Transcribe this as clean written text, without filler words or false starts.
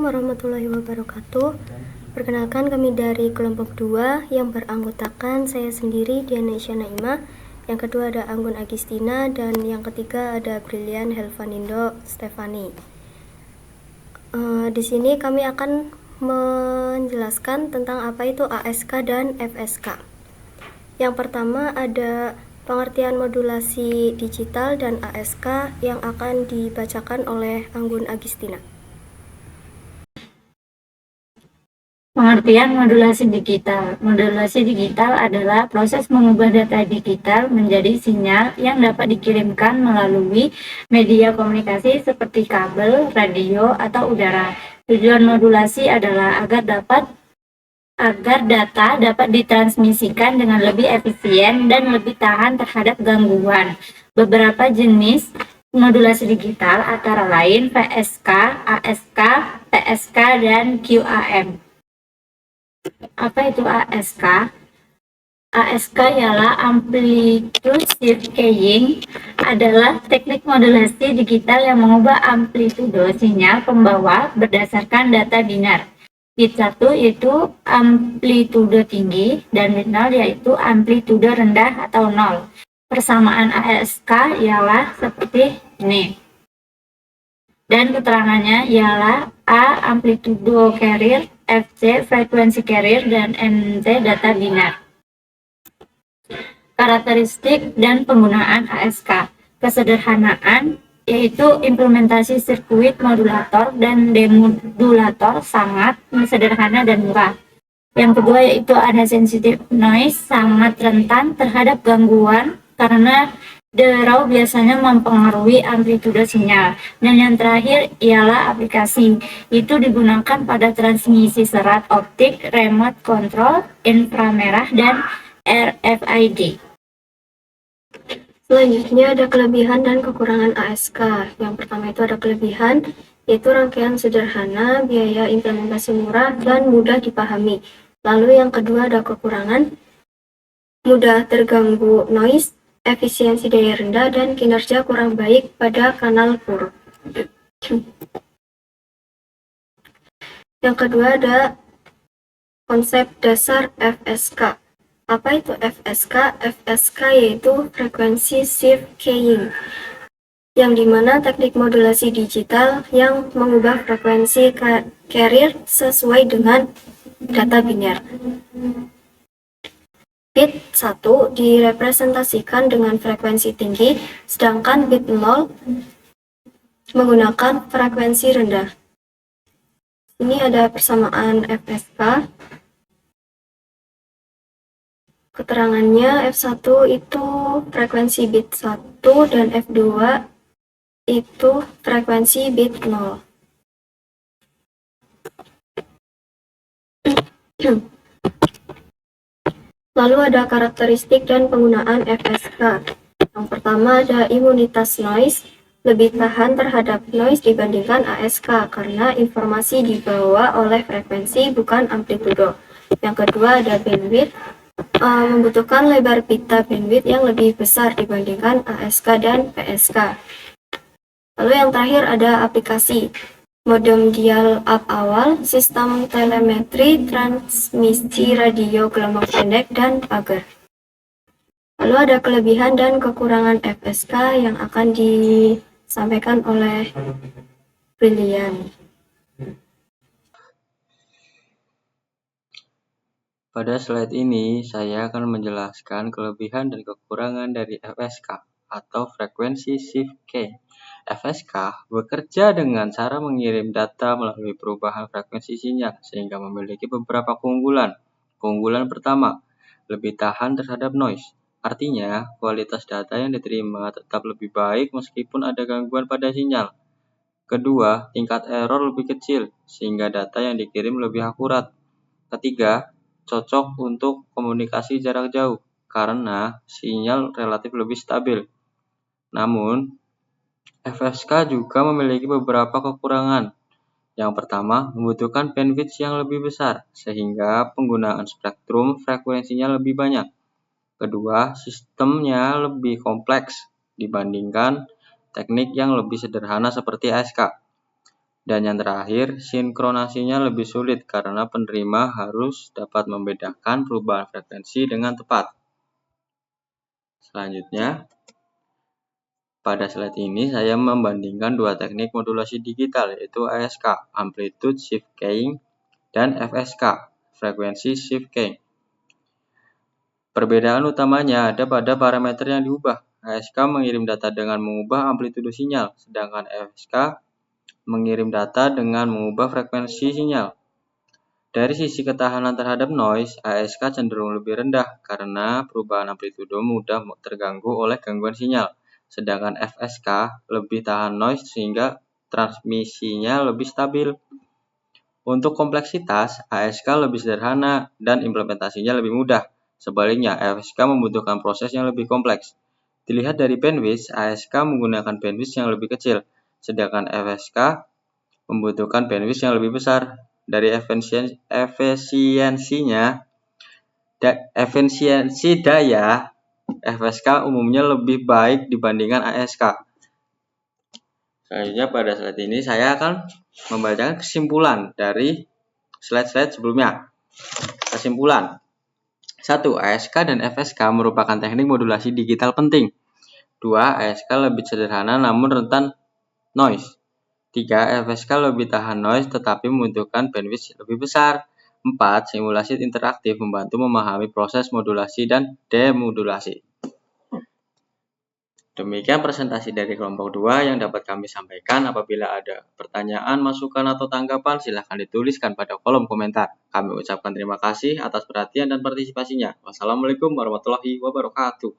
Assalamualaikum warahmatullahi wabarakatuh. Perkenalkan, kami dari kelompok 2 yang beranggotakan saya sendiri, Diana Isya Naimah. Yang kedua ada Anggun Agustina, dan yang ketiga ada Brilian Helvanindo Stefani. Di sini kami akan menjelaskan tentang apa itu ASK dan FSK. Yang pertama ada pengertian modulasi digital dan ASK yang akan dibacakan oleh Anggun Agustina. Pengertian modulasi digital. Modulasi digital adalah proses mengubah data digital menjadi sinyal yang dapat dikirimkan melalui media komunikasi seperti kabel, radio, atau udara. Tujuan modulasi adalah agar data dapat ditransmisikan dengan lebih efisien dan lebih tahan terhadap gangguan. Beberapa jenis modulasi digital antara lain VSK, ASK, PSK, dan QAM. Apa itu ASK? ASK ialah Amplitude Shift Keying, adalah teknik modulasi digital yang mengubah amplitudo sinyal pembawa berdasarkan data binar. Bit 1 yaitu amplitudo tinggi dan bit 0 yaitu amplitudo rendah atau 0. Persamaan ASK ialah seperti ini. Dan keterangannya ialah A amplitudo carrier, FC frekuensi carrier, dan MC data binar. Karakteristik dan penggunaan ASK. Kesederhanaan yaitu implementasi sirkuit modulator dan demodulator sangat sederhana dan murah. Yang kedua yaitu ada sensitive noise, sangat rentan terhadap gangguan karena derau biasanya mempengaruhi amplitudo sinyal. Dan yang terakhir ialah aplikasi. Itu digunakan pada transmisi serat optik, remote control, inframerah, dan RFID. Selanjutnya ada kelebihan dan kekurangan ASK. Yang pertama itu ada kelebihan, yaitu rangkaian sederhana, biaya implementasi murah, dan mudah dipahami. Lalu yang kedua ada kekurangan, mudah terganggu noise, efisiensi daya rendah, dan kinerja kurang baik pada kanal pur. Yang kedua ada konsep dasar FSK. Apa itu FSK? FSK yaitu frekuensi shift keying, yang dimana teknik modulasi digital yang mengubah frekuensi carrier sesuai dengan data binar. Bit 1 direpresentasikan dengan frekuensi tinggi, sedangkan bit 0 menggunakan frekuensi rendah. Ini ada persamaan FSK. Keterangannya F1 itu frekuensi bit 1 dan F2 itu frekuensi bit 0. Lalu ada karakteristik dan penggunaan FSK. Yang pertama ada imunitas noise, lebih tahan terhadap noise dibandingkan ASK karena informasi dibawa oleh frekuensi bukan amplitudo. Yang kedua ada bandwidth, membutuhkan lebar pita bandwidth yang lebih besar dibandingkan ASK dan PSK. Lalu yang terakhir ada aplikasi. Modem dial-up awal, sistem telemetri, transmisi radio gelombang pendek, dan pagar. Lalu ada kelebihan dan kekurangan FSK yang akan disampaikan oleh Brilian. Pada slide ini, saya akan menjelaskan kelebihan dan kekurangan dari FSK atau frekuensi shift keying. FSK bekerja dengan cara mengirim data melalui perubahan frekuensi sinyal sehingga memiliki beberapa keunggulan. Keunggulan pertama, lebih tahan terhadap noise. Artinya, kualitas data yang diterima tetap lebih baik meskipun ada gangguan pada sinyal. Kedua, tingkat error lebih kecil sehingga data yang dikirim lebih akurat. Ketiga, cocok untuk komunikasi jarak jauh karena sinyal relatif lebih stabil. Namun, FSK juga memiliki beberapa kekurangan. Yang pertama, membutuhkan bandwidth yang lebih besar, sehingga penggunaan spektrum frekuensinya lebih banyak. Kedua, sistemnya lebih kompleks dibandingkan teknik yang lebih sederhana seperti ASK. Dan yang terakhir, sinkronasinya lebih sulit karena penerima harus dapat membedakan perubahan frekuensi dengan tepat. Selanjutnya, pada slide ini saya membandingkan dua teknik modulasi digital, yaitu ASK, Amplitude Shift Keying, dan FSK, Frequency Shift Keying. Perbedaan utamanya ada pada parameter yang diubah. ASK mengirim data dengan mengubah amplitudo sinyal, sedangkan FSK mengirim data dengan mengubah frekuensi sinyal. Dari sisi ketahanan terhadap noise, ASK cenderung lebih rendah karena perubahan amplitudo mudah terganggu oleh gangguan sinyal, sedangkan FSK lebih tahan noise sehingga transmisinya lebih stabil. Untuk kompleksitas, ASK lebih sederhana dan implementasinya lebih mudah. Sebaliknya, FSK membutuhkan proses yang lebih kompleks. Dilihat dari bandwidth, ASK menggunakan bandwidth yang lebih kecil, sedangkan FSK membutuhkan bandwidth yang lebih besar. Dari efisiensi daya, FSK umumnya lebih baik dibandingkan ASK. Selanjutnya pada slide ini saya akan membacakan kesimpulan dari slide-slide sebelumnya. Kesimpulan. 1. ASK dan FSK merupakan teknik modulasi digital penting. 2. ASK lebih sederhana namun rentan noise. 3. FSK lebih tahan noise tetapi membutuhkan bandwidth lebih besar. 4. Simulasi interaktif membantu memahami proses modulasi dan demodulasi. Demikian presentasi dari kelompok 2 yang dapat kami sampaikan. Apabila ada pertanyaan, masukan, atau tanggapan, silahkan dituliskan pada kolom komentar. Kami ucapkan terima kasih atas perhatian dan partisipasinya. Wassalamualaikum warahmatullahi wabarakatuh.